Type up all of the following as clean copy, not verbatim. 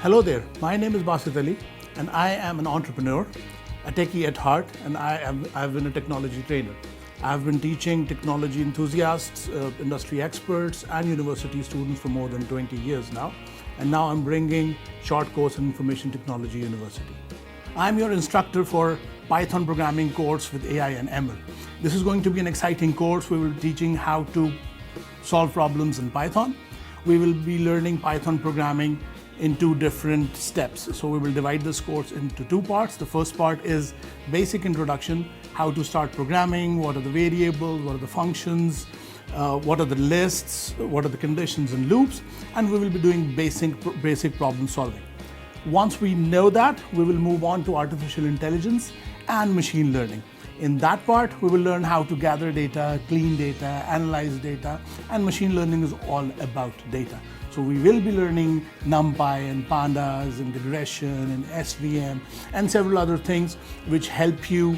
Hello there, my name is Basit Ali and I am an entrepreneur, a techie at heart, and I've been a technology trainer. I've been teaching technology enthusiasts, industry experts and university students for more than 20 years now. And now I'm bringing short course in Information Technology University. I'm your instructor for Python programming course with AI and ML. This is going to be an exciting course. We will be teaching how to solve problems in Python. We will be learning Python programming in 2 different steps. So we will divide this course into 2 parts. The first part is basic introduction, how to start programming, what are the variables, what are the functions, what are the lists, what are the conditions and loops, and we will be doing basic problem solving. Once we know that, we will move on to artificial intelligence and machine learning. In that part, we will learn how to gather data, clean data, analyze data, and machine learning is all about data. So we will be learning NumPy and Pandas and regression and SVM and several other things which help you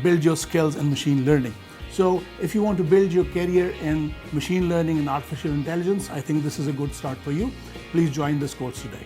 build your skills in machine learning. So if you want to build your career in machine learning and artificial intelligence, I think this is a good start for you. Please join this course today.